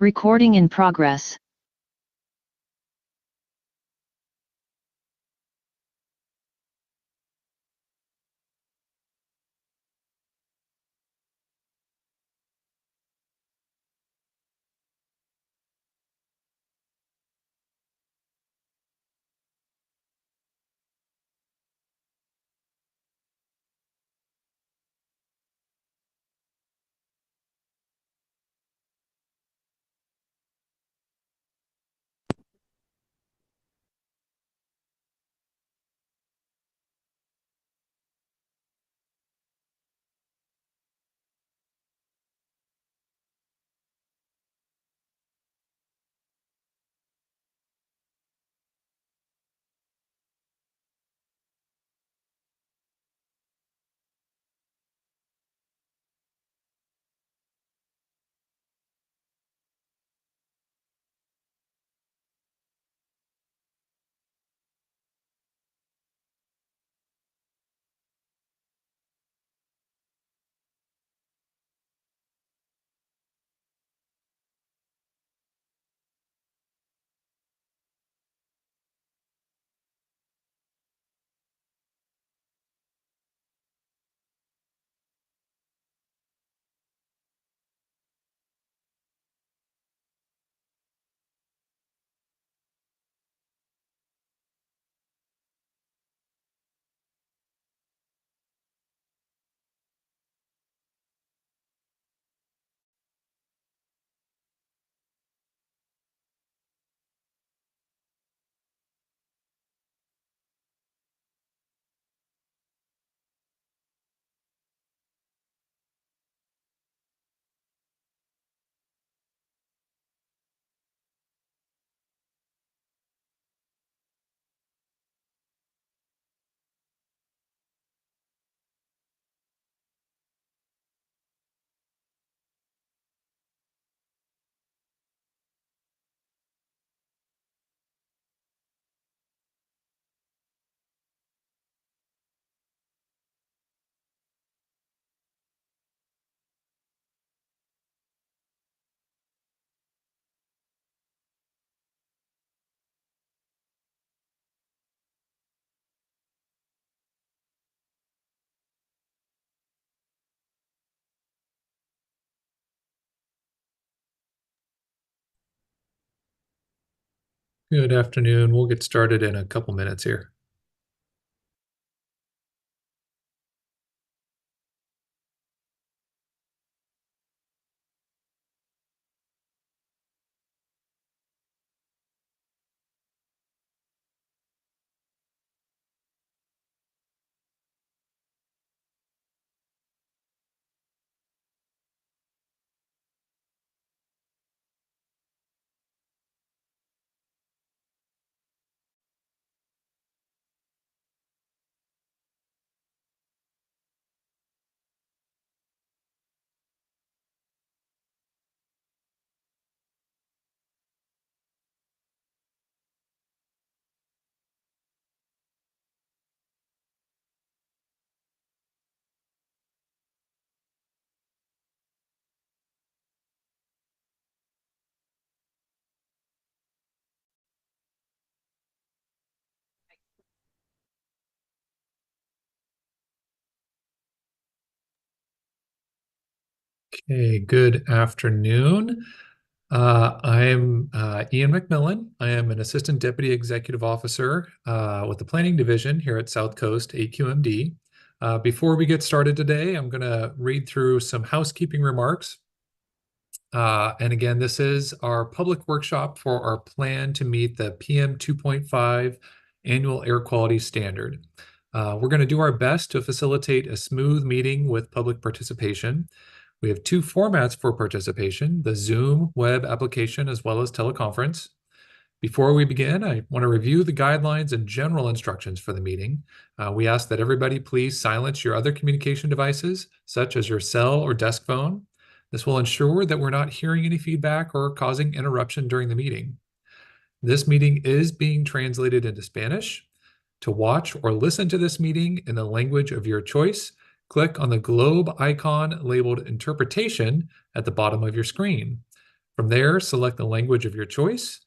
Recording in progress. Good afternoon. We'll get started in a couple minutes here. Okay, good afternoon. I'm Ian McMillan. I am an Assistant Deputy Executive Officer with the Planning Division here at South Coast AQMD. Before we get started today, I'm going to read through some housekeeping remarks. And again, this is our public workshop for our plan to meet the PM2.5 annual air quality standard. We're going to do our best to facilitate a smooth meeting with public participation. We have two formats for participation, the Zoom web application as well as teleconference. Before we begin, I want to review the guidelines and general instructions for the meeting. We ask that everybody please silence your other communication devices, such as your cell or desk phone. This will ensure that we're not hearing any feedback or causing interruption during the meeting. This meeting is being translated into Spanish. To watch or listen to this meeting in the language of your choice, click on the globe icon labeled Interpretation at the bottom of your screen. From there, select the language of your choice.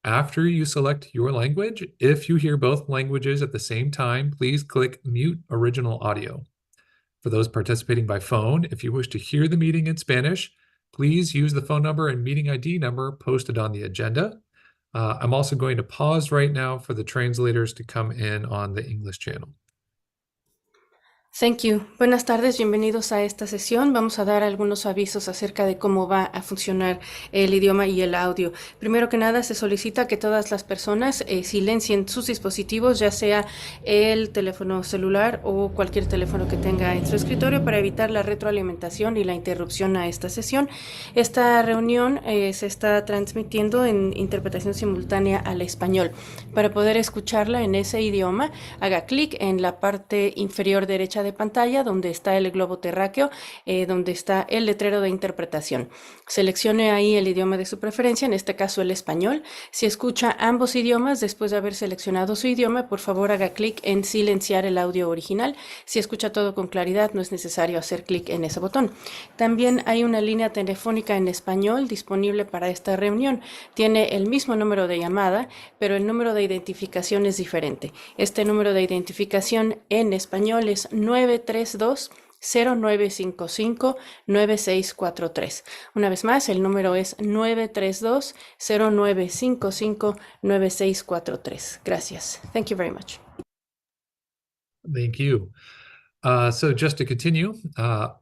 After you select your language, if you hear both languages at the same time, please click Mute Original Audio. For those participating by phone, if you wish to hear the meeting in Spanish, please use the phone number and meeting ID number posted on the agenda. I'm also going to pause right now for the translators to come in on the English channel. Thank you. Buenas tardes, bienvenidos a esta sesión. Vamos a dar algunos avisos acerca de cómo va a funcionar el idioma y el audio. Primero que nada, se solicita que todas las personas silencien sus dispositivos, ya sea el teléfono celular o cualquier teléfono que tenga en su escritorio, para evitar la retroalimentación y la interrupción a esta sesión. Esta reunión se está transmitiendo en interpretación simultánea al español. Para poder escucharla en ese idioma, haga clic en la parte inferior derecha de pantalla donde está el globo terráqueo, donde está el letrero de interpretación. Seleccione ahí el idioma de su preferencia, en este caso el español. Si escucha ambos idiomas después de haber seleccionado su idioma, por favor haga clic en silenciar el audio original. Si escucha todo con claridad, no es necesario hacer clic en ese botón. También hay una línea telefónica en español disponible para esta reunión. Tiene el mismo número de llamada, pero el número de identificación es diferente. Este número de identificación en español es 932-0955-9643. Una vez más, el número es 932-0955-9643. Gracias. Thank you very much. Thank you. So just to continue,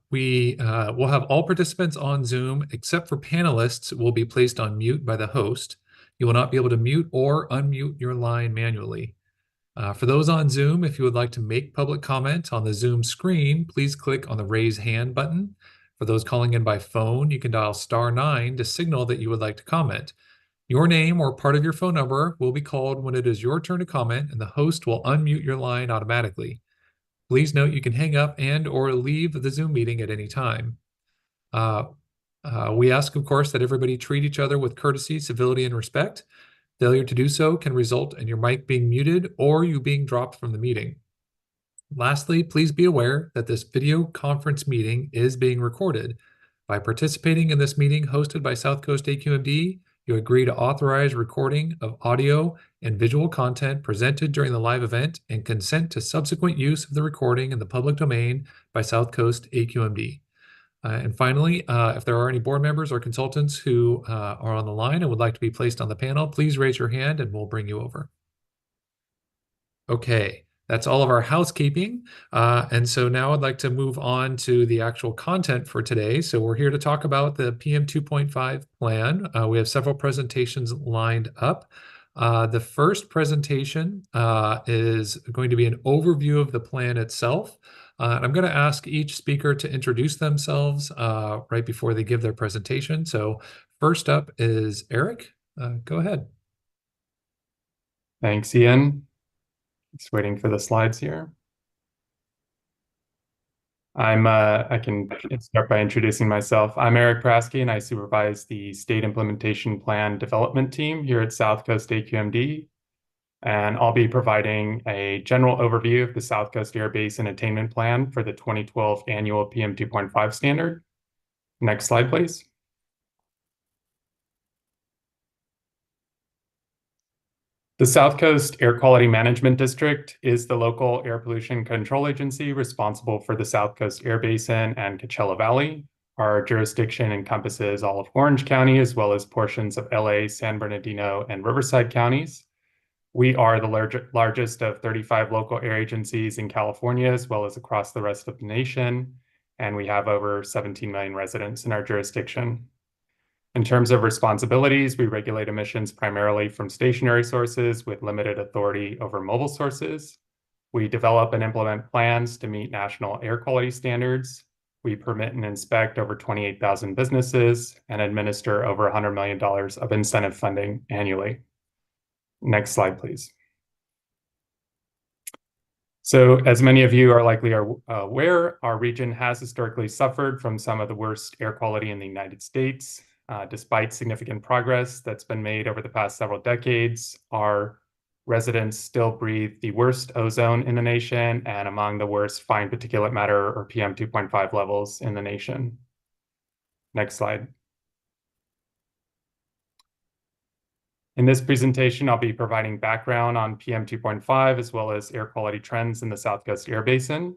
we will have all participants on Zoom except for panelists will be placed on mute by the host. You will not be able to mute or unmute your line manually. For those on Zoom, if you would like to make public comment on the Zoom screen, please click on the raise hand button. For those calling in by phone, you can dial *9 to signal that you would like to comment. Your name or part of your phone number will be called when it is your turn to comment, and the host will unmute your line automatically. Please note you can hang up and or leave the Zoom meeting at any time. We ask, of course, that everybody treat each other with courtesy, civility, and respect. Failure to do so can result in your mic being muted or you being dropped from the meeting. Lastly, please be aware that this video conference meeting is being recorded. By participating in this meeting hosted by South Coast AQMD, you agree to authorize recording of audio and visual content presented during the live event and consent to subsequent use of the recording in the public domain by South Coast AQMD. And finally, if there are any board members or consultants who are on the line and would like to be placed on the panel, please raise your hand and we'll bring you over. Okay, that's all of our housekeeping. And so now I'd like to move on to the actual content for today. So we're here to talk about the PM2.5 plan. We have several presentations lined up. The first presentation is going to be an overview of the plan itself. I'm going to ask each speaker to introduce themselves right before they give their presentation. So first up is Eric. Go ahead. Thanks, Ian. Just waiting for the slides here. I can start by introducing myself. I'm Eric Praske, and I supervise the State Implementation Plan Development Team here at South Coast AQMD. And I'll be providing a general overview of the South Coast Air Basin Attainment Plan for the 2012 annual PM2.5 standard. Next slide, please. The South Coast Air Quality Management District is the local air pollution control agency responsible for the South Coast Air Basin and Coachella Valley. Our jurisdiction encompasses all of Orange County, as well as portions of LA, San Bernardino, and Riverside counties. We are the largest of 35 local air agencies in California, as well as across the rest of the nation. And we have over 17 million residents in our jurisdiction. In terms of responsibilities, we regulate emissions primarily from stationary sources with limited authority over mobile sources. We develop and implement plans to meet national air quality standards. We permit and inspect over 28,000 businesses and administer over $100 million of incentive funding annually. Next slide, please. So as many of you are likely aware, our region has historically suffered from some of the worst air quality in the United States. Despite significant progress that's been made over the past several decades, our residents still breathe the worst ozone in the nation and among the worst fine particulate matter, or PM2.5 levels in the nation. Next slide. In this presentation, I'll be providing background on PM2.5 as well as air quality trends in the South Coast Air Basin.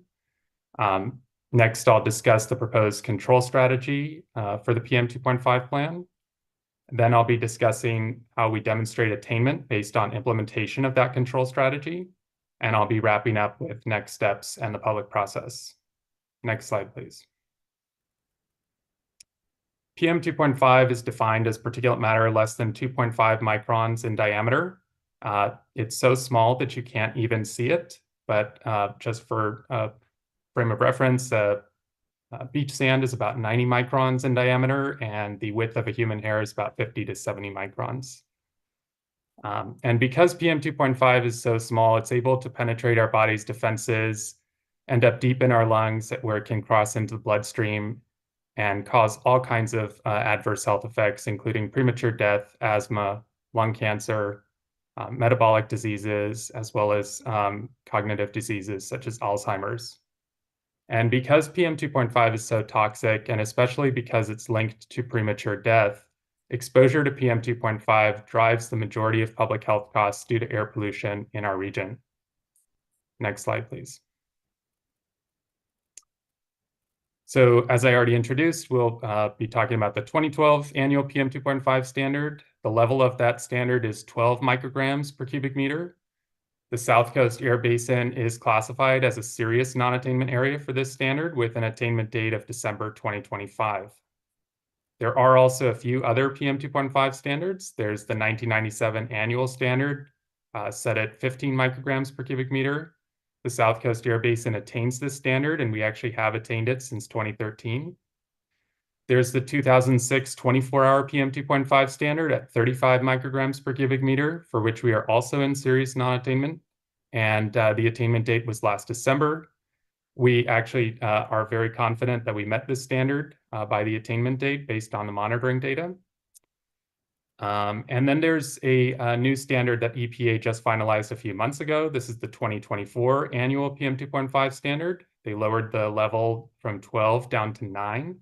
Next, I'll discuss the proposed control strategy for the PM2.5 plan. Then I'll be discussing how we demonstrate attainment based on implementation of that control strategy. And I'll be wrapping up with next steps and the public process. Next slide, please. PM2.5 is defined as particulate matter less than 2.5 microns in diameter. It's so small that you can't even see it, but just for frame of reference, beach sand is about 90 microns in diameter, and the width of a human hair is about 50 to 70 microns. And because PM2.5 is so small, it's able to penetrate our body's defenses, end up deep in our lungs where it can cross into the bloodstream and cause all kinds of adverse health effects, including premature death, asthma, lung cancer, metabolic diseases, as well as cognitive diseases such as Alzheimer's. And because PM2.5 is so toxic, and especially because it's linked to premature death, exposure to PM2.5 drives the majority of public health costs due to air pollution in our region. Next slide, please. So as I already introduced, we'll be talking about the 2012 annual PM2.5 standard. The level of that standard is 12 micrograms per cubic meter. The South Coast Air Basin is classified as a serious non-attainment area for this standard with an attainment date of December 2025. There are also a few other PM2.5 standards. There's the 1997 annual standard set at 15 micrograms per cubic meter. The South Coast Air Basin attains this standard, and we actually have attained it since 2013. There's the 2006 24-hour PM2.5 standard at 35 micrograms per cubic meter, for which we are also in serious non-attainment, and the attainment date was last December. We actually are very confident that we met this standard by the attainment date based on the monitoring data. And then there's a new standard that EPA just finalized a few months ago. This is the 2024 annual PM2.5 standard. They lowered the level from 12 down to 9.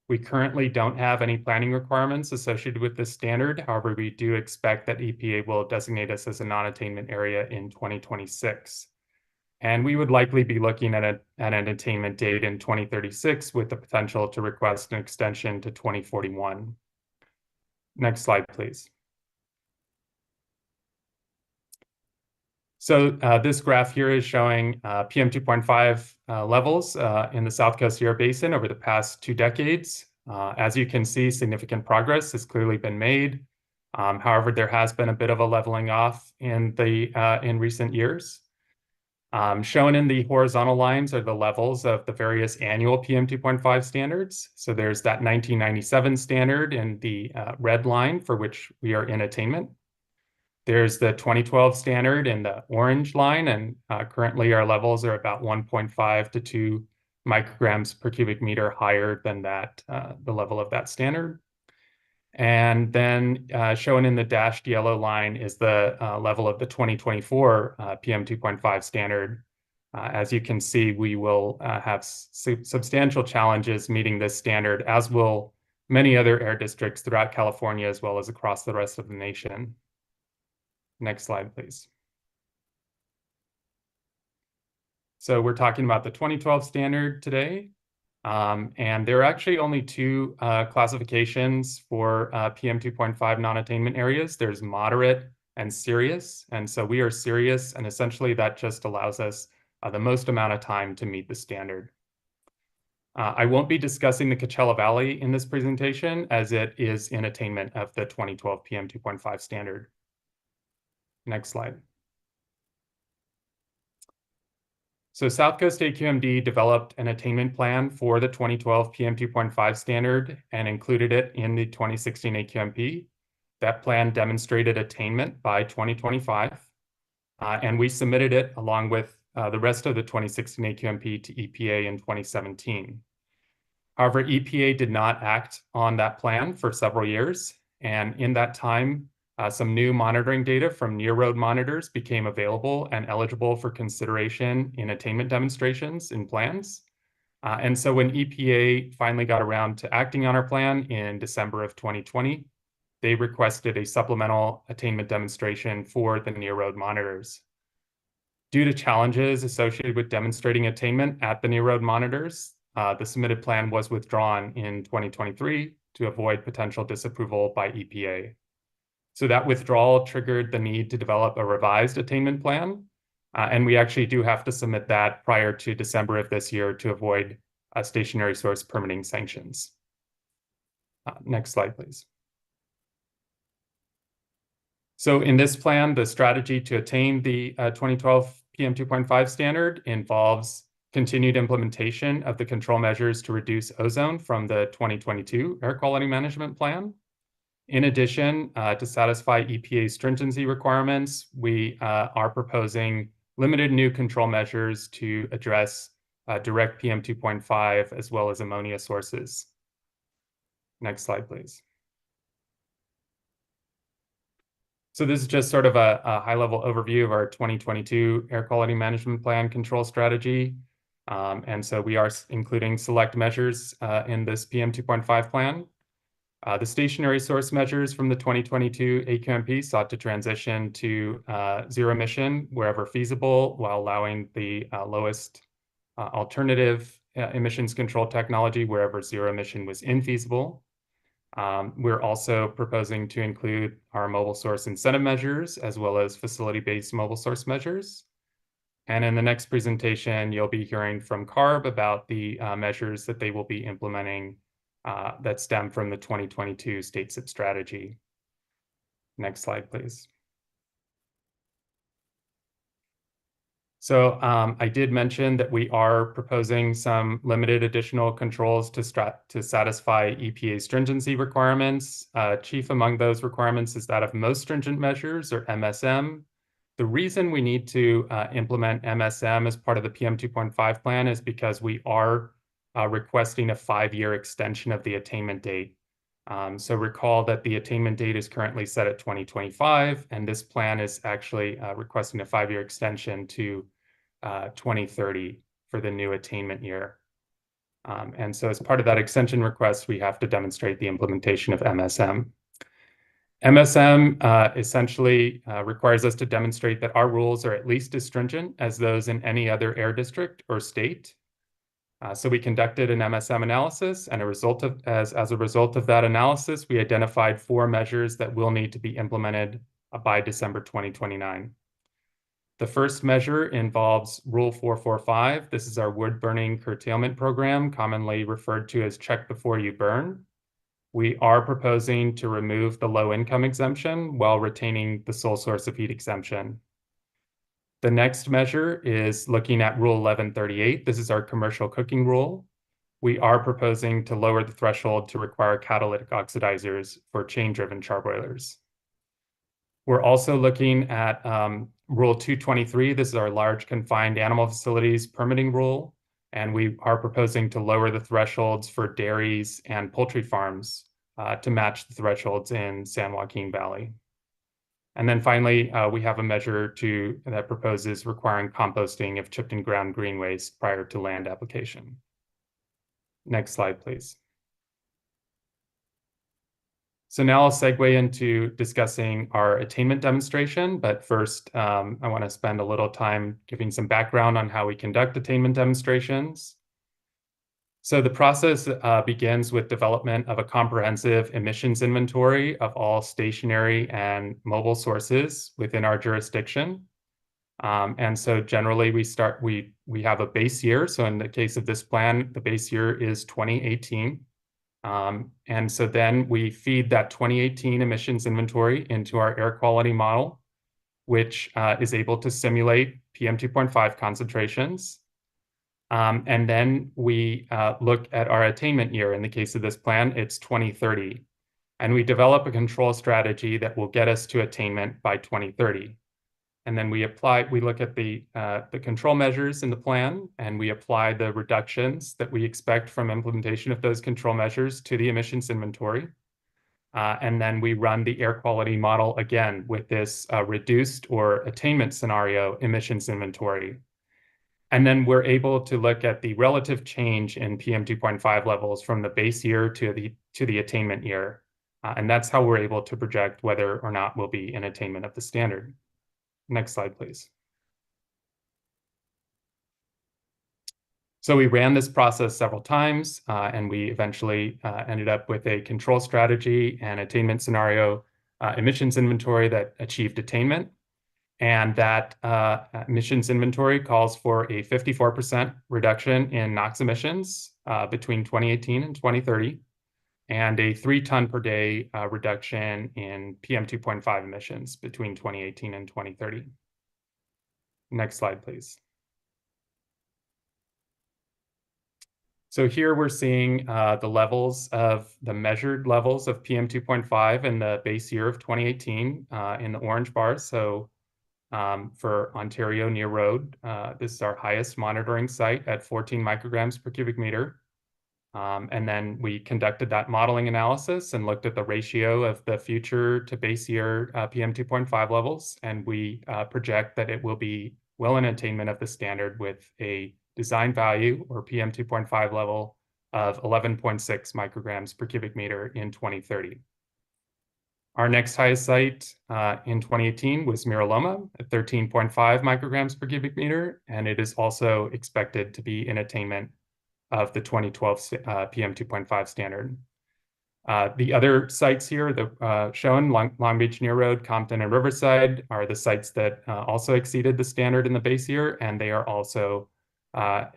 We currently don't have any planning requirements associated with this standard. However, we do expect that EPA will designate us as a non-attainment area in 2026. And we would likely be looking at an attainment date in 2036 with the potential to request an extension to 2041. Next slide, please. So this graph here is showing PM2.5 levels in the South Coast Air Basin over the past 2 decades. As you can see, significant progress has clearly been made. However, there has been a bit of a leveling off in recent years. Shown in the horizontal lines are the levels of the various annual PM2.5 standards. So there's that 1997 standard in the red line for which we are in attainment. There's the 2012 standard in the orange line, and currently our levels are about 1.5 to 2 micrograms per cubic meter higher than that, the level of that standard. And then shown in the dashed yellow line is the level of the 2024 PM2.5 standard. As you can see, we will have substantial challenges meeting this standard, as will many other air districts throughout California, as well as across the rest of the nation. Next slide, please. So we're talking about the 2012 standard today. And there are actually only 2 classifications for PM2.5 non-attainment areas. There's moderate and serious. And so we are serious, and essentially that just allows us the most amount of time to meet the standard. I won't be discussing the Coachella Valley in this presentation, as it is in attainment of the 2012 PM2.5 standard. Next slide. So South Coast AQMD developed an attainment plan for the 2012 PM2.5 standard and included it in the 2016 AQMP. That plan demonstrated attainment by 2025, and we submitted it along with the rest of the 2016 AQMP to EPA in 2017. However, EPA did not act on that plan for several years, and in that time, some new monitoring data from near-road monitors became available and eligible for consideration in attainment demonstrations in plans. And so when EPA finally got around to acting on our plan in December of 2020, they requested a supplemental attainment demonstration for the near road monitors. Due to challenges associated with demonstrating attainment at the near road monitors, the submitted plan was withdrawn in 2023 to avoid potential disapproval by EPA. So that withdrawal triggered the need to develop a revised attainment plan, and we actually do have to submit that prior to December of this year to avoid stationary source permitting sanctions. Next slide, please. So in this plan, the strategy to attain the 2012 PM2.5 standard involves continued implementation of the control measures to reduce ozone from the 2022 Air Quality Management Plan. In addition, to satisfy EPA's stringency requirements, we are proposing limited new control measures to address direct PM2.5 as well as ammonia sources. Next slide, please. So this is just sort of a high-level overview of our 2022 Air Quality Management Plan control strategy. And so we are including select measures in this PM2.5 plan. The stationary source measures from the 2022 AQMP sought to transition to zero emission wherever feasible, while allowing the lowest alternative emissions control technology wherever zero emission was infeasible. We're also proposing to include our mobile source incentive measures as well as facility-based mobile source measures. And in the next presentation, you'll be hearing from CARB about the measures that they will be implementing that stem from the 2022 state SIP strategy. Next slide, please. So I did mention that we are proposing some limited additional controls to satisfy EPA stringency requirements. Chief among those requirements is that of most stringent measures, or MSM. The reason we need to implement MSM as part of the PM2.5 plan is because we are requesting a 5-year extension of the attainment date. So recall that the attainment date is currently set at 2025, and this plan is actually requesting a 5-year extension to 2030 for the new attainment year. And so as part of that extension request, we have to demonstrate the implementation of MSM. MSM essentially requires us to demonstrate that our rules are at least as stringent as those in any other air district or state. So we conducted an MSM analysis, and as a result of that analysis, we identified 4 measures that will need to be implemented by December 2029. The first measure involves Rule 445. This is our wood burning curtailment program, commonly referred to as check before you burn. We are proposing to remove the low income exemption while retaining the sole source of heat exemption. The next measure is looking at Rule 1138. This is our commercial cooking rule. We are proposing to lower the threshold to require catalytic oxidizers for chain-driven charboilers. We're also looking at Rule 223. This is our large confined animal facilities permitting rule, and we are proposing to lower the thresholds for dairies and poultry farms to match the thresholds in San Joaquin Valley. And then finally, we have a measure that proposes requiring composting of chipped and ground green waste prior to land application. Next slide, please. So now I'll segue into discussing our attainment demonstration, but first I want to spend a little time giving some background on how we conduct attainment demonstrations. So the process begins with development of a comprehensive emissions inventory of all stationary and mobile sources within our jurisdiction. And so generally we have a base year. So in the case of this plan, the base year is 2018. And so then we feed that 2018 emissions inventory into our air quality model, which is able to simulate PM2.5 concentrations. And then we look at our attainment year. In the case of this plan, it's 2030. And we develop a control strategy that will get us to attainment by 2030. And then we look at the control measures in the plan, and we apply the reductions that we expect from implementation of those control measures to the emissions inventory. And then we run the air quality model again with this reduced or attainment scenario emissions inventory. And then we're able to look at the relative change in PM2.5 levels from the base year to the attainment year. And that's how we're able to project whether or not we'll be in attainment of the standard. Next slide, please. So we ran this process several times, and we eventually ended up with a control strategy and attainment scenario emissions inventory that achieved attainment. And that emissions inventory calls for a 54% reduction in NOx emissions between 2018 and 2030, and a 3 ton per day reduction in PM2.5 emissions between 2018 and 2030. Next slide, please. So here we're seeing the measured levels of PM2.5 in the base year of 2018 in the orange bars. So for Ontario near road, this is our highest monitoring site at 14 micrograms per cubic meter. And then we conducted that modeling analysis and looked at the ratio of the future to base year PM2.5 levels. And we project that it will be well in attainment of the standard with a design value or PM2.5 level of 11.6 micrograms per cubic meter in 2030. Our next highest site in 2018 was Mira Loma at 13.5 micrograms per cubic meter, and it is also expected to be in attainment of the 2012 PM2.5 standard. The other sites here shown, Long Beach Near Road, Compton, and Riverside, are the sites that also exceeded the standard in the base year, and they are also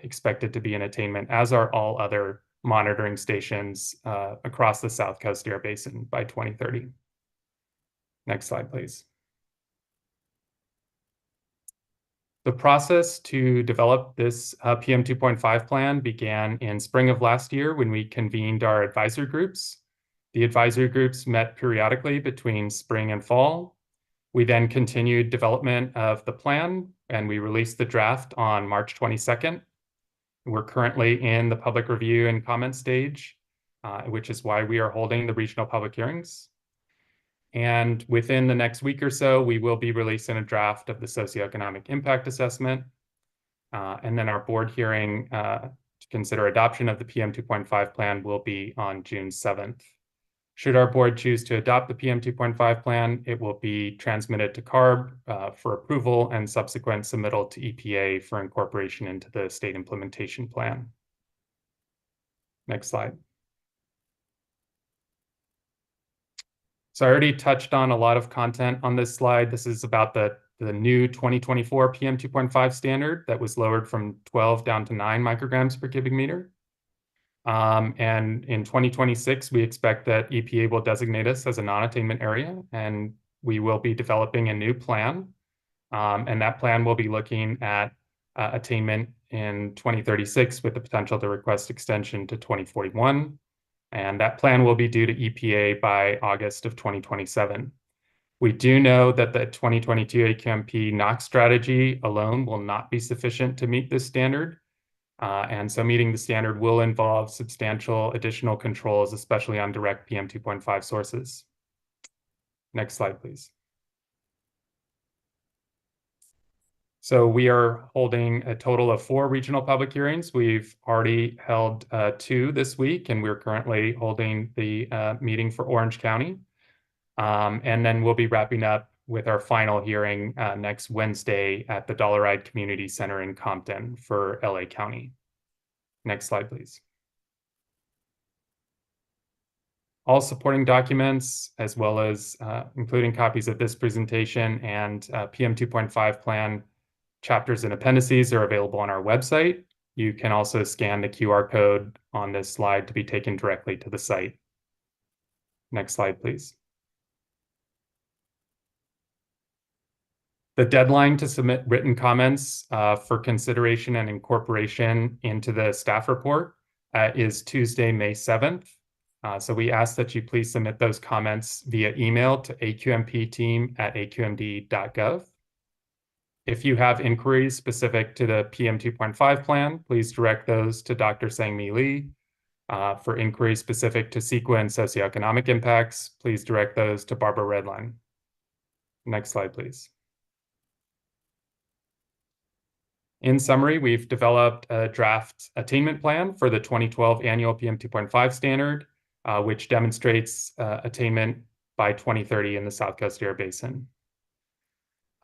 expected to be in attainment, as are all other monitoring stations across the South Coast Air Basin by 2030. Next slide, please. The process to develop this PM2.5 plan began in spring of last year when we convened our advisory groups. The advisory groups met periodically between spring and fall. We then continued development of the plan, and we released the draft on March 22nd. We're currently in the public review and comment stage, which is why we are holding the regional public hearings. And within the next week or so, we will be releasing a draft of the socioeconomic impact assessment. And then our board hearing to consider adoption of the PM2.5 plan will be on June 7th. Should our board choose to adopt the PM2.5 plan, it will be transmitted to CARB for approval and subsequent submittal to EPA for incorporation into the state implementation plan. Next slide. So I already touched on a lot of content on this slide. This is about the new 2024 PM2.5 standard that was lowered from 12 down to 9 micrograms per cubic meter. And in 2026, we expect that EPA will designate us as a non-attainment area, and we will be developing a new plan. And that plan will be looking at attainment in 2036 with the potential to request extension to 2041. And that plan will be due to EPA by August of 2027. We do know that the 2022 AQMP NOx strategy alone will not be sufficient to meet this standard. And so meeting the standard will involve substantial additional controls, especially on direct PM2.5 sources. Next slide, please. So we are holding a total of 4 regional public hearings. We've already held 2 this week, and we're currently holding the meeting for Orange County. And then we'll be wrapping up with our final hearing next Wednesday at the Dollaride Community Center in Compton for LA County. Next slide, please. All supporting documents, as well as including copies of this presentation and PM2.5 plan chapters and appendices, are available on our website. You can also scan the QR code on this slide to be taken directly to the site. Next slide, please. The deadline to submit written comments for consideration and incorporation into the staff report is Tuesday, May 7th. So we ask that you please submit those comments via email to aqmpteam@aqmd.gov. If you have inquiries specific to the PM2.5 plan, please direct those to Dr. Sang-Mi Lee. For inquiries specific to CEQA and socioeconomic impacts, please direct those to Barbara Redline. Next slide, please. In summary, we've developed a draft attainment plan for the 2012 annual PM2.5 standard. which demonstrates attainment by 2030 in the South Coast Air Basin.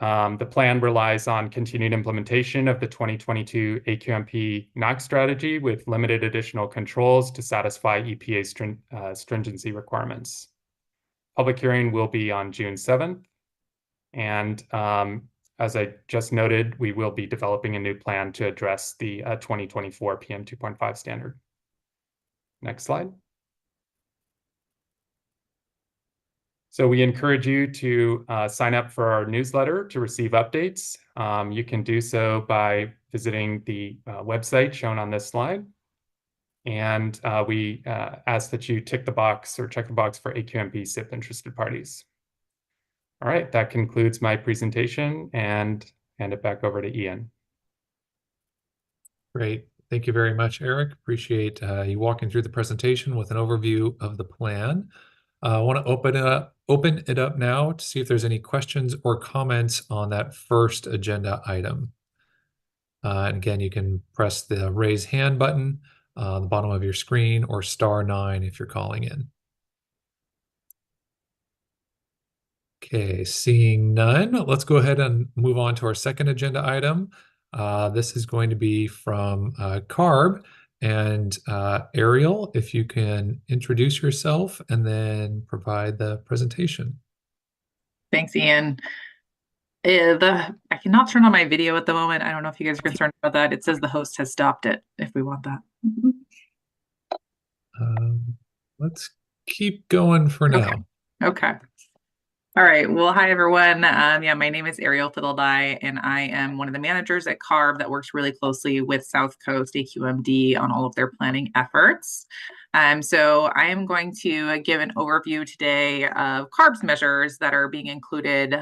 The plan relies on continued implementation of the 2022 AQMP NOx strategy with limited additional controls to satisfy EPA stringency requirements. Public hearing will be on June 7th. And as I just noted, we will be developing a new plan to address the 2024 PM2.5 standard. Next slide. So we encourage you to sign up for our newsletter to receive updates. You can do so by visiting the website shown on this slide. And we ask that you tick the box or check the box for AQMP SIP interested parties. All right, that concludes my presentation and hand it back over to Ian. Great. Thank you very much, Eric. Appreciate you walking through the presentation with an overview of the plan. I want to open it up now to see if there's any questions or comments on that first agenda item. And again, you can press the raise hand button on the bottom of your screen or *9 if you're calling in. Okay, seeing none, let's go ahead and move on to our second agenda item. This is going to be from CARB. And Ariel, if you can introduce yourself and then provide the presentation. Thanks, Ian. I cannot turn on my video at the moment. I don't know if you guys are concerned about that. It says the host has stopped it, if we want that. Let's keep going for now. Okay. All right. Well, hi, everyone. Yeah, my name is Ariel Fiddledye, and I am one of the managers at CARB that works really closely with South Coast AQMD on all of their planning efforts. So I am going to give an overview today of CARB's measures that are being included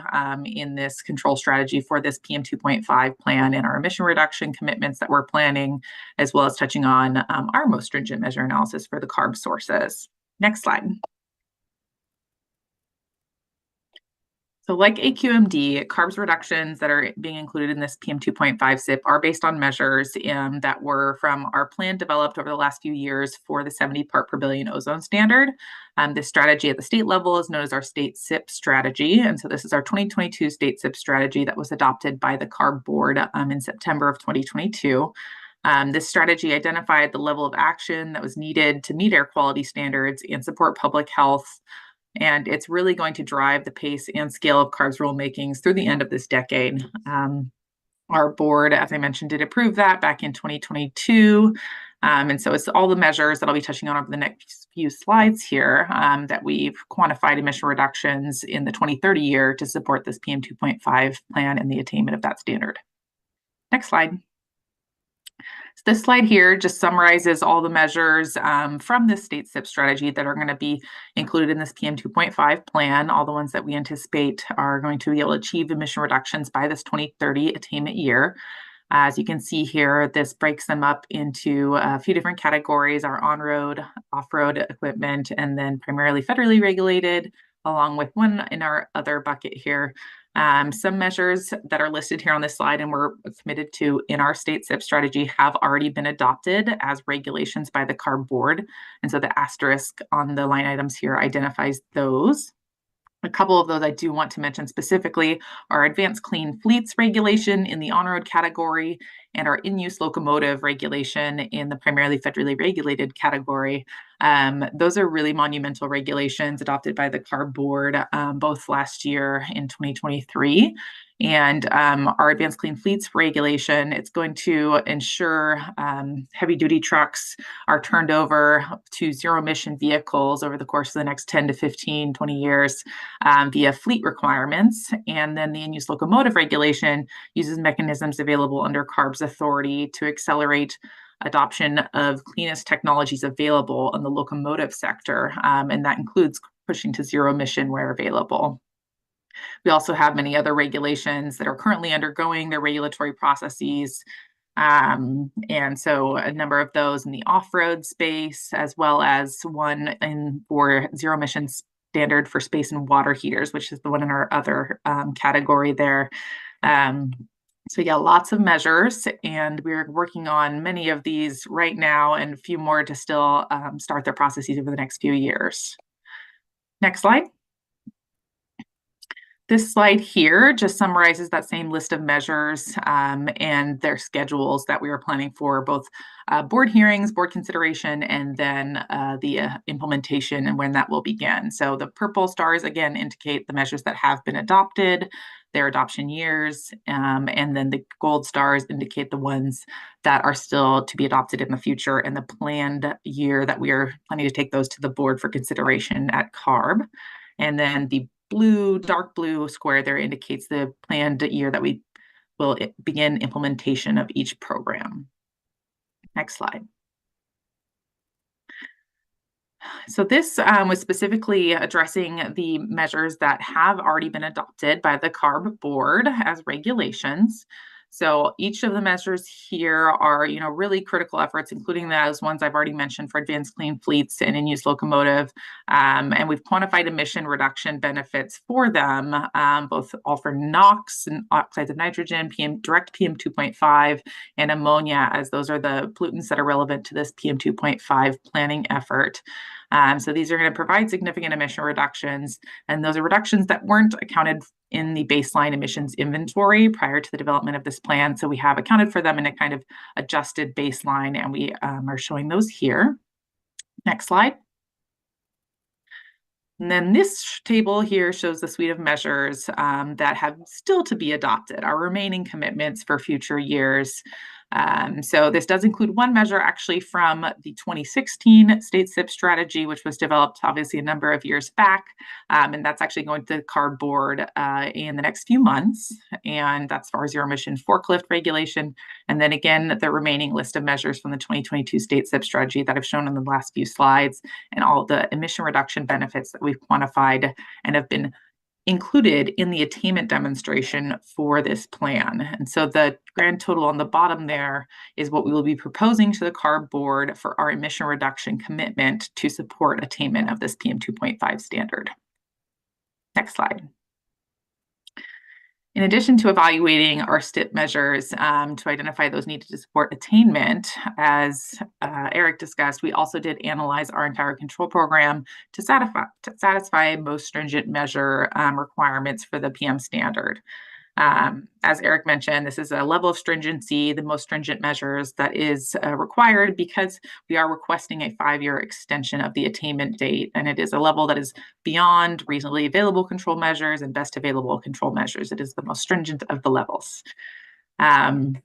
in this control strategy for this PM2.5 plan and our emission reduction commitments that we're planning, as well as touching on our most stringent measure analysis for the CARB sources. Next slide. So like AQMD, CARB's reductions that are being included in this PM2.5 SIP are based on measures that were from our plan developed over the last few years for the 70 part per billion ozone standard. This strategy at the state level is known as our state SIP strategy. And so this is our 2022 state SIP strategy that was adopted by the CARB board in September of 2022. This strategy identified the level of action that was needed to meet air quality standards and support public health. And it's really going to drive the pace and scale of CARB's rulemakings through the end of this decade. Our board, as I mentioned, did approve that back in 2022. And so it's all the measures that I'll be touching on over the next few slides here that we've quantified emission reductions in the 2030 year to support this PM2.5 plan and the attainment of that standard. Next slide. So this slide here just summarizes all the measures from this state SIP strategy that are going to be included in this PM2.5 plan, all the ones that we anticipate are going to be able to achieve emission reductions by this 2030 attainment year. As you can see here, this breaks them up into a few different categories: our on-road, off-road equipment, and then primarily federally regulated, along with one in our other bucket here. Some measures that are listed here on this slide and we're committed to in our state SIP strategy have already been adopted as regulations by the CARB board. And so the asterisk on the line items here identifies those. A couple of those I do want to mention specifically are Advanced Clean Fleets regulation in the on-road category and our in-use locomotive regulation in the primarily federally regulated category. Those are really monumental regulations adopted by the CARB board both last year in 2023. And our Advanced Clean Fleets regulation, it's going to ensure heavy-duty trucks are turned over to zero-emission vehicles over the course of the next 10 to 15, 20 years via fleet requirements. And then the in-use locomotive regulation uses mechanisms available under CARB's authority to accelerate adoption of cleanest technologies available in the locomotive sector. And that includes pushing to zero emission where available. We also have many other regulations that are currently undergoing their regulatory processes. And so a number of those in the off-road space, as well as one for zero emissions standard for space and water heaters, which is the one in our other category there. So yeah, lots of measures, and we're working on many of these right now and a few more to still start their processes over the next few years. Next slide. This slide here just summarizes that same list of measures and their schedules that we were planning for both board hearings, board consideration, and then the implementation and when that will begin. So the purple stars again indicate the measures that have been adopted, their adoption years, and then the gold stars indicate the ones that are still to be adopted in the future and the planned year that we are planning to take those to the board for consideration at CARB. And then the dark blue square there indicates the planned year that we will begin implementation of each program. Next slide. So this was specifically addressing the measures that have already been adopted by the CARB board as regulations. So each of the measures here are, really critical efforts, including those ones I've already mentioned for advanced clean fleets and in-use locomotive. And we've quantified emission reduction benefits for them, both all for NOx and oxides of nitrogen, direct PM2.5, and ammonia, as those are the pollutants that are relevant to this PM2.5 planning effort. So these are going to provide significant emission reductions, and those are reductions that weren't accounted in the baseline emissions inventory prior to the development of this plan. So we have accounted for them in a kind of adjusted baseline, and we are showing those here. Next slide. And then this table here shows the suite of measures that have still to be adopted, our remaining commitments for future years. So this does include one measure actually from the 2016 state SIP strategy, which was developed obviously a number of years back. And that's actually going to the CARB board in the next few months. And that's our zero emission forklift regulation. And then again, the remaining list of measures from the 2022 state SIP strategy that I've shown in the last few slides, and all the emission reduction benefits that we've quantified and have been included in the attainment demonstration for this plan. And so the grand total on the bottom there is what we will be proposing to the CARB board for our emission reduction commitment to support attainment of this PM2.5 standard. Next slide. In addition to evaluating our STIP measures to identify those needed to support attainment, as Eric discussed, we also did analyze our entire control program to satisfy most stringent measure requirements for the PM standard. As Eric mentioned, this is a level of stringency, the most stringent measures that is required because we are requesting a 5-year extension of the attainment date, and it is a level that is beyond reasonably available control measures and best available control measures. It is the most stringent of the levels. And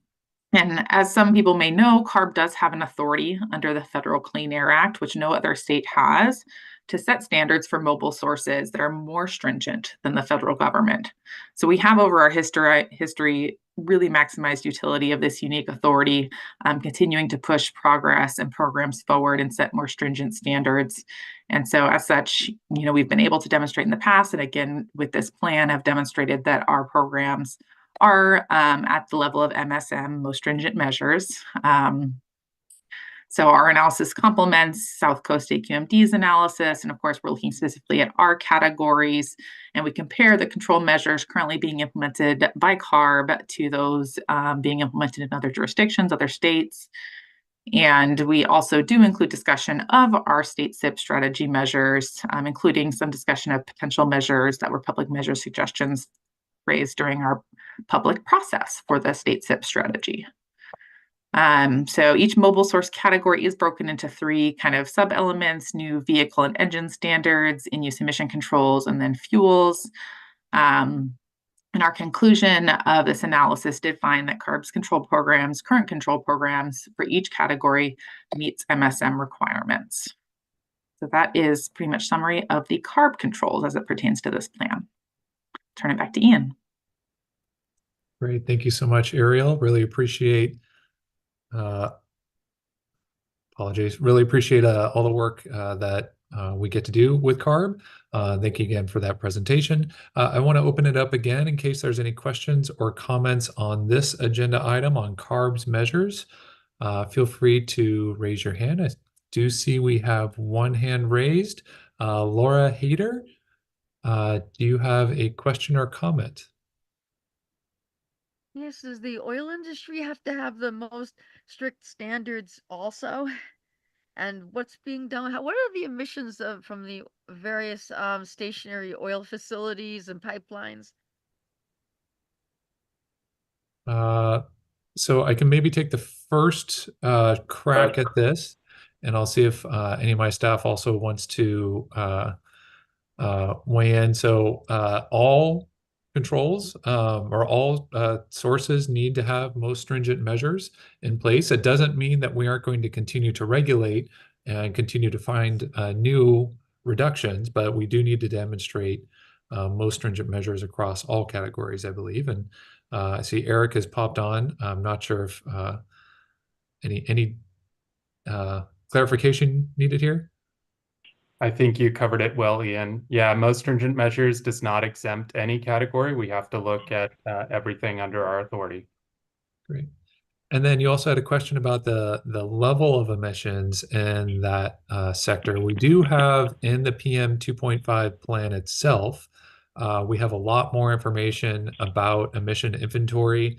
as some people may know, CARB does have an authority under the Federal Clean Air Act, which no other state has, to set standards for mobile sources that are more stringent than the federal government. So we have over our history really maximized utility of this unique authority, continuing to push progress and programs forward and set more stringent standards. And so as such, we've been able to demonstrate in the past, and again, with this plan, have demonstrated that our programs are at the level of MSM, most stringent measures. So our analysis complements South Coast AQMD's analysis. And of course, we're looking specifically at our categories, and we compare the control measures currently being implemented by CARB to those being implemented in other jurisdictions, other states. And we also do include discussion of our state SIP strategy measures, including some discussion of potential measures that were public measure suggestions raised during our public process for the state SIP strategy. So each mobile source category is broken into 3 kind of sub-elements: new vehicle and engine standards, in-use emission controls, and then fuels. And our conclusion of this analysis did find that CARB's current control programs for each category meets MSM requirements. So that is pretty much summary of the CARB controls as it pertains to this plan. Turn it back to Ian. Great. Thank you so much, Ariel. Really appreciate Really appreciate all the work that we get to do with CARB. Thank you again for that presentation. I want to open it up again in case there's any questions or comments on this agenda item on CARB's measures. Feel free to raise your hand. I do see we have one hand raised. Laura Hayter, do you have a question or comment? Yes, does the oil industry have to have the most strict standards also? And what's being done? What are the emissions from the various stationary oil facilities and pipelines? So I can maybe take the first crack at this, and I'll see if any of my staff also wants to weigh in. So all controls or all sources need to have most stringent measures in place. It doesn't mean that we aren't going to continue to regulate and continue to find new reductions, but we do need to demonstrate most stringent measures across all categories, I believe. And I see Eric has popped on. I'm not sure if any clarification needed here. I think you covered it well, Ian. Yeah, most stringent measures does not exempt any category. We have to look at everything under our authority. Great. And then you also had a question about the level of emissions in that sector. We do have in the PM 2.5 plan itself, we have a lot more information about emission inventory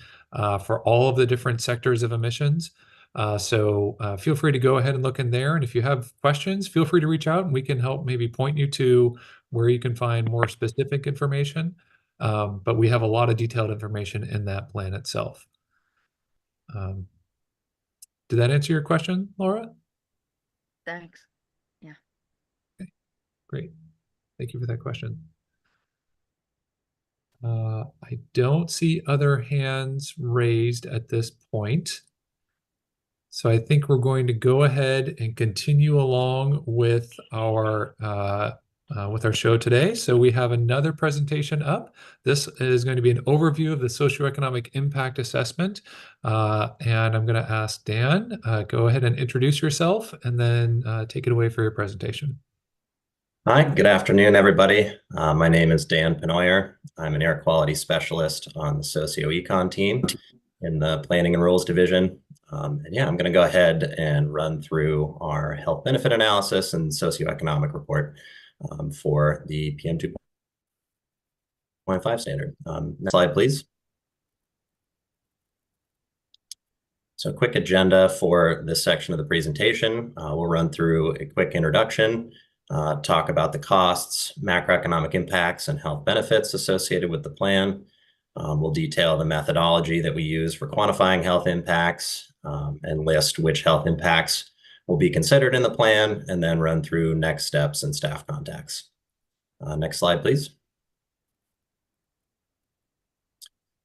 for all of the different sectors of emissions. So feel free to go ahead and look in there. And if you have questions, feel free to reach out and we can help maybe point you to where you can find more specific information. But we have a lot of detailed information in that plan itself. Did that answer your question, Laura? Thanks. Yeah. Okay, great. Thank you for that question. I don't see other hands raised at this point. So I think we're going to go ahead and continue along with our show today. So we have another presentation up. This is going to be an overview of the socioeconomic impact assessment. And I'm going to ask Dan, go ahead and introduce yourself and then take it away for your presentation. Hi, good afternoon, everybody. My name is Dan Penoyer. I'm an air quality specialist on the socio-econ team in the Planning and Rules Division. And yeah, I'm going to go ahead and run through our health benefit analysis and socioeconomic report for the PM 2.5 standard. Next slide, please. So quick agenda for this section of the presentation. We'll run through a quick introduction, talk about the costs, macroeconomic impacts, and health benefits associated with the plan. We'll detail the methodology that we use for quantifying health impacts and list which health impacts will be considered in the plan, and then run through next steps and staff contacts. Next slide, please.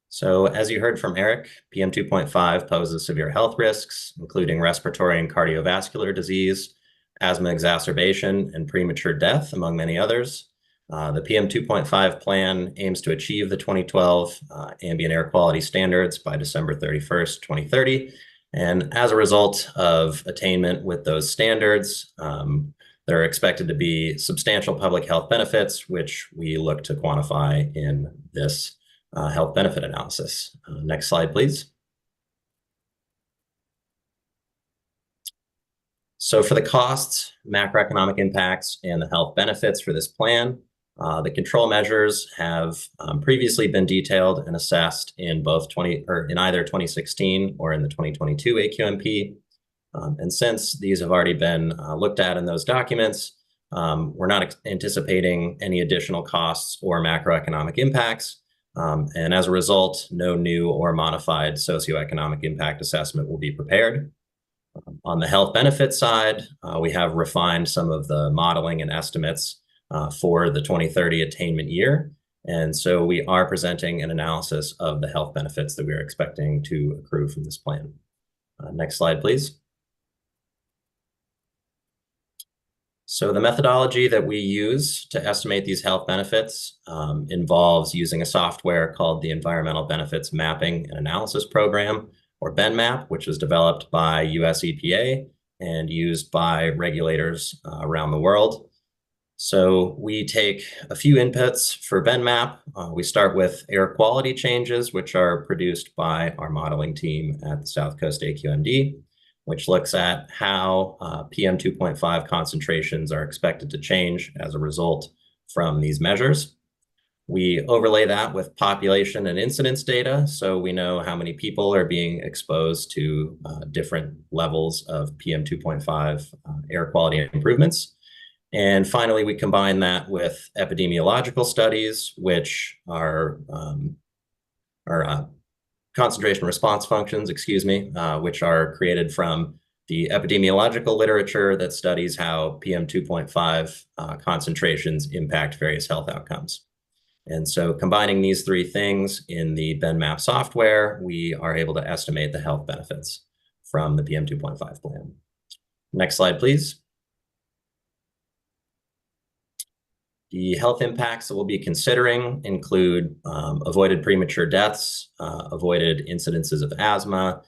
So as you heard from Eric, PM 2.5 poses severe health risks, including respiratory and cardiovascular disease, asthma exacerbation, and premature death, among many others. The PM 2.5 plan aims to achieve the 2012 ambient air quality standards by December 31st, 2030. And as a result of attainment with those standards, there are expected to be substantial public health benefits, which we look to quantify in this health benefit analysis. Next slide, please. So for the costs, macroeconomic impacts, and the health benefits for this plan, the control measures have previously been detailed and assessed in in either 2016 or in the 2022 AQMP. And since these have already been looked at in those documents, we're not anticipating any additional costs or macroeconomic impacts. And as a result, no new or modified socioeconomic impact assessment will be prepared. On the health benefit side, we have refined some of the modeling and estimates for the 2030 attainment year. And so we are presenting an analysis of the health benefits that we are expecting to accrue from this plan. Next slide, please. So the methodology that we use to estimate these health benefits involves using a software called the Environmental Benefits Mapping and Analysis Program, or BENMAP, which was developed by US EPA and used by regulators around the world. So we take a few inputs for BENMAP. We start with air quality changes, which are produced by our modeling team at the South Coast AQMD, which looks at how PM 2.5 concentrations are expected to change as a result from these measures. We overlay that with population and incidence data, so we know how many people are being exposed to different levels of PM2.5 air quality improvements. And finally, we combine that with epidemiological studies, which are concentration response functions, which are created from the epidemiological literature that studies how PM2.5 concentrations impact various health outcomes. And so combining these three things in the BenMap software, we are able to estimate the health benefits from the PM2.5 plan. Next slide, please. The health impacts that we'll be considering include avoided premature deaths, avoided incidences of asthma,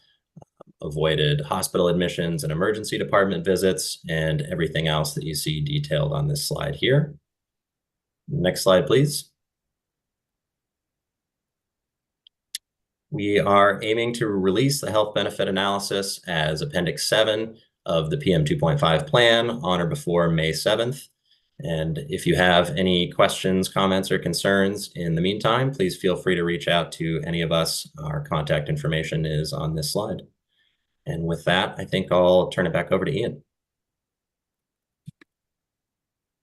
avoided hospital admissions and emergency department visits, and everything else that you see detailed on this slide here. Next slide, please. We are aiming to release the health benefit analysis as Appendix 7 of the PM2.5 plan on or before May 7th. And if you have any questions, comments, or concerns in the meantime, please feel free to reach out to any of us. Our contact information is on this slide. And with that, I think I'll turn it back over to Ian.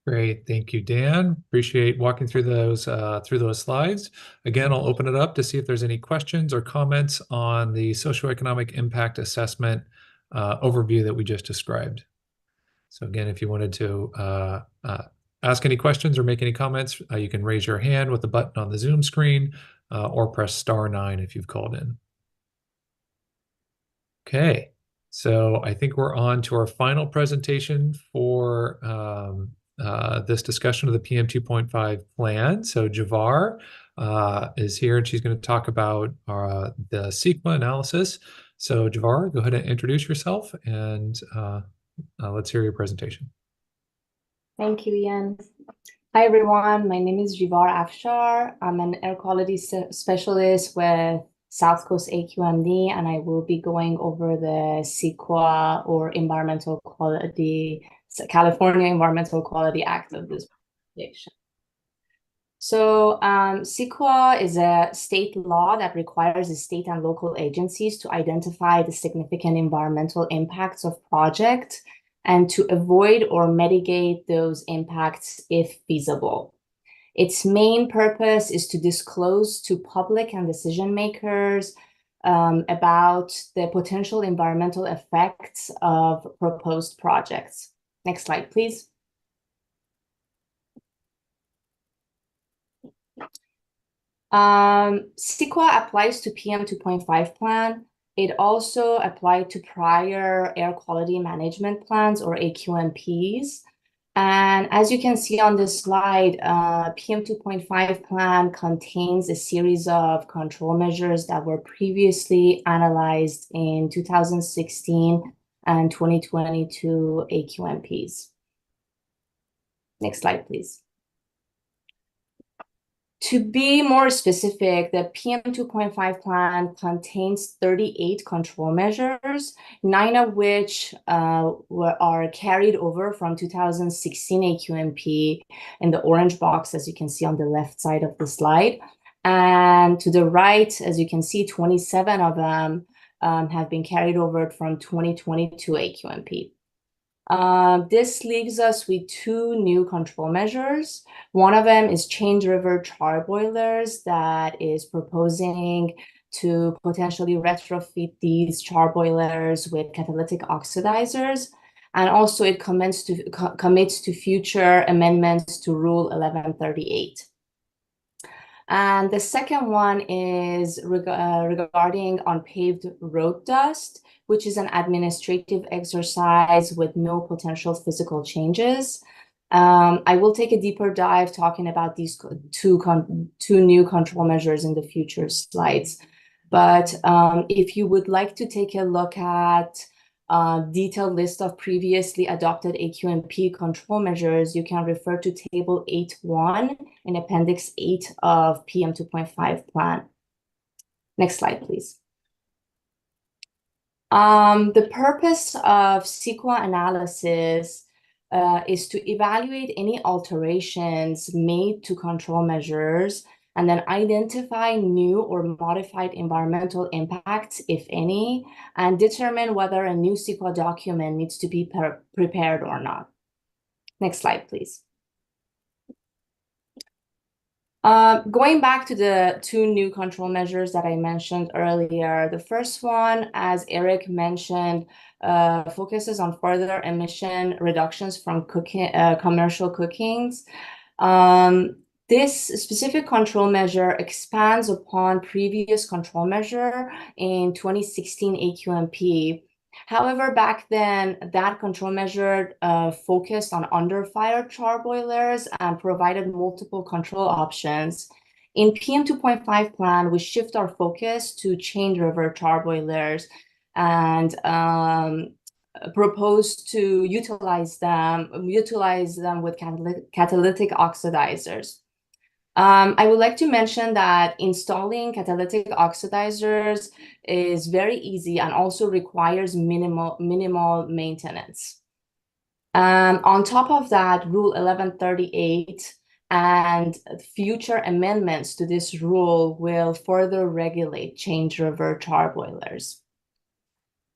Great, thank you, Dan. Appreciate walking through those slides. Again, I'll open it up to see if there's any questions or comments on the socioeconomic impact assessment overview that we just described. So again, if you wanted to ask any questions or make any comments, you can raise your hand with the button on the Zoom screen or press *9 if you've called in. Okay, so I think we're on to our final presentation for this discussion of the PM2.5 plan. So Javar is here and she's going to talk about the CEQA analysis. So Javar, go ahead and introduce yourself and let's hear your presentation. Thank you, Ian. Hi, everyone. My name is Javar Afshar. I'm an air quality specialist with South Coast AQMD, and I will be going over the CEQA or California Environmental Quality Act of this presentation. So CEQA is a state law that requires the state and local agencies to identify the significant environmental impacts of projects and to avoid or mitigate those impacts if feasible. Its main purpose is to disclose to public and decision makers about the potential environmental effects of proposed projects. Next slide, please. CEQA applies to PM2.5 plan. It also applied to prior air quality management plans or AQMPs. And as you can see on this slide, PM2.5 plan contains a series of control measures that were previously analyzed in 2016 and 2022 AQMPs. Next slide, please. To be more specific, the PM2.5 plan contains 38 control measures, 9 of which are carried over from 2016 AQMP in the orange box, as you can see on the left side of the slide. And to the right, as you can see, 27 of them have been carried over from 2022 AQMP. This leaves us with 2 new control measures. One of them is Change River char boilers that is proposing to potentially retrofit these char boilers with catalytic oxidizers. And also it commits to future amendments to Rule 1138. And the second one is regarding unpaved road dust, which is an administrative exercise with no potential physical changes. I will take a deeper dive talking about these two new control measures in the future slides. But if you would like to take a look at a detailed list of previously adopted AQMP control measures, you can refer to Table 8.1 in Appendix 8 of PM2.5 plan. Next slide, please. The purpose of CEQA analysis is to evaluate any alterations made to control measures and then identify new or modified environmental impacts, if any, and determine whether a new CEQA document needs to be prepared or not. Next slide, please. Going back to the two new control measures that I mentioned earlier, the first one, as Eric mentioned, focuses on further emission reductions from commercial cookings. This specific control measure expands upon previous control measure in 2016 AQMP. However, back then, that control measure focused on under-fire char boilers and provided multiple control options. In PM2.5 plan, we shift our focus to change river char boilers and propose to utilize them with catalytic oxidizers. I would like to mention that installing catalytic oxidizers is very easy and also requires minimal maintenance. On top of that, Rule 1138 and future amendments to this rule will further regulate change river char boilers.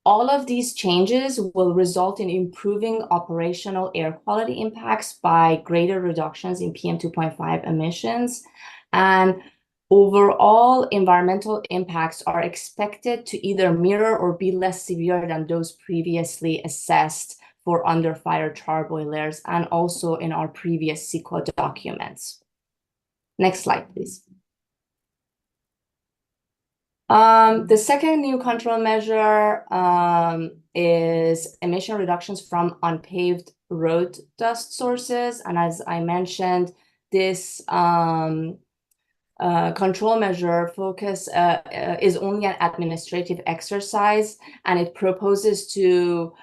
All of these changes will result in improving operational air quality impacts by greater reductions in PM2.5 emissions, and overall environmental impacts are expected to either mirror or be less severe than those previously assessed for under-fire char boilers and also in our previous CEQA documents. Next slide, please. The second new control measure is emission reductions from unpaved road dust sources. And as I mentioned, this control measure is only an administrative exercise, and it proposes to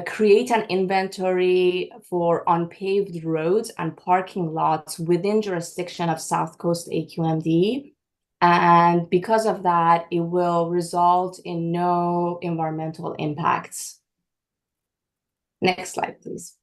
create an inventory for unpaved roads and parking lots within jurisdiction of South Coast AQMD. And because of that, it will result in no environmental impacts. Next slide, please.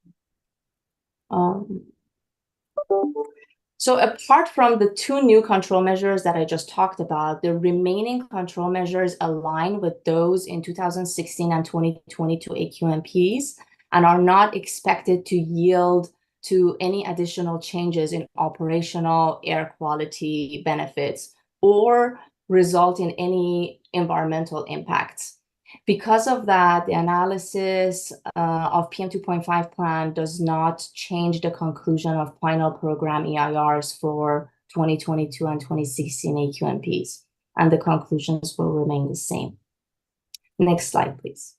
So apart from the two new control measures that I just talked about, the remaining control measures align with those in 2016 and 2022 AQMPs and are not expected to yield to any additional changes in operational air quality benefits or result in any environmental impacts. Because of that, the analysis of PM2.5 plan does not change the conclusion of final program EIRs for 2022 and 2016 AQMPs, and the conclusions will remain the same. Next slide, please.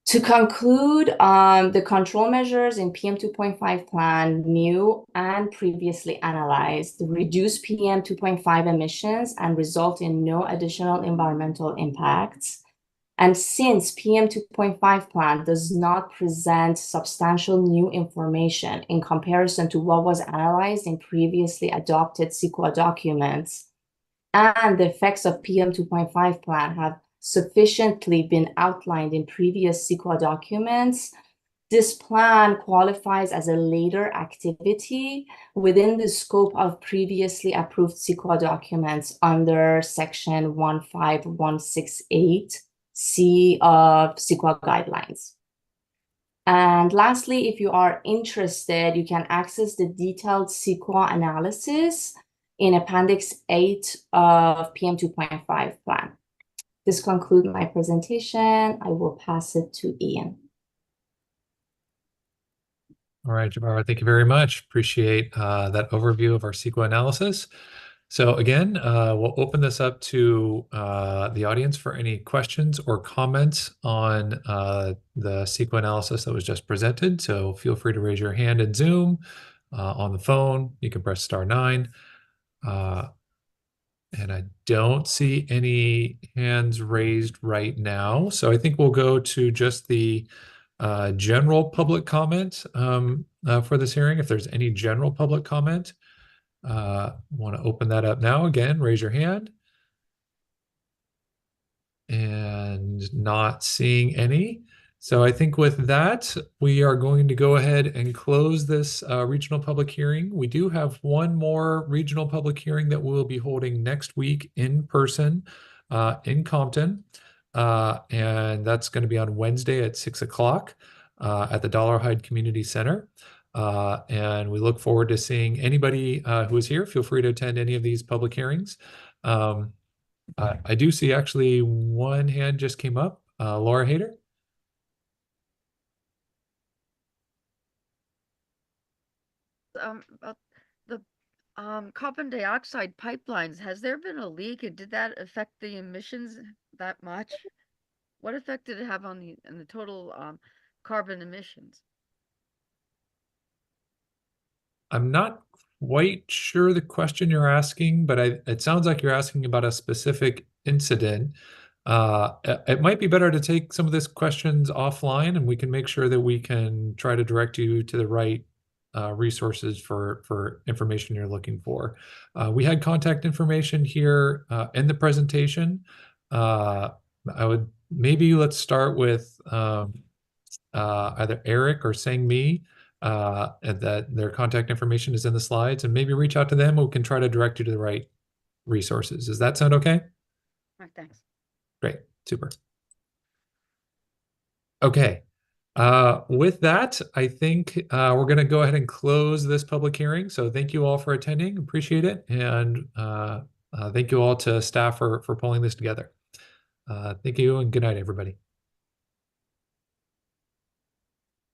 To conclude, the control measures in PM2.5 plan, new and previously analyzed, reduce PM2.5 emissions and result in no additional environmental impacts. And since PM2.5 plan does not present substantial new information in comparison to what was analyzed in previously adopted CEQA documents, and the effects of PM2.5 plan have sufficiently been outlined in previous CEQA documents, this plan qualifies as a later activity within the scope of previously approved CEQA documents under Section 15168C of CEQA guidelines. And lastly, if you are interested, you can access the detailed CEQA analysis in Appendix 8 of PM2.5 plan. This concludes my presentation. I will pass it to Ian. All right, Jabara, thank you very much. Appreciate that overview of our CEQA analysis. So again, we'll open this up to the audience for any questions or comments on the CEQA analysis that was just presented. So feel free to raise your hand in Zoom. On the phone, you can press *9. And I don't see any hands raised right now. So I think we'll go to just the general public comment for this hearing. If there's any general public comment, want to open that up now. Again, raise your hand. And not seeing any. So I think with that, we are going to go ahead and close this regional public hearing. We do have one more regional public hearing that we'll be holding next week in person in Compton. And that's going to be on Wednesday at 6 o'clock at the Dollarhide Community Center. And we look forward to seeing anybody who is here. Feel free to attend any of these public hearings. I do see actually one hand just came up. Laura Hayter. About the carbon dioxide pipelines, has there been a leak, and did that affect the emissions that much? What effect did it have on the total carbon emissions? I'm not quite sure the question you're asking, but it sounds like you're asking about a specific incident. It might be better to take some of these questions offline, and we can make sure that we can try to direct you to the right resources for information you're looking for. We had contact information here in the presentation. Let's start with either Eric or Sang-Mi, and that their contact information is in the slides, and maybe reach out to them. We can try to direct you to the right resources. Does that sound okay? All right, thanks. Great, super. Okay. With that, I think we're going to go ahead and close this public hearing. So thank you all for attending. Appreciate it. And thank you all to staff for pulling this together. Thank you and good night, everybody.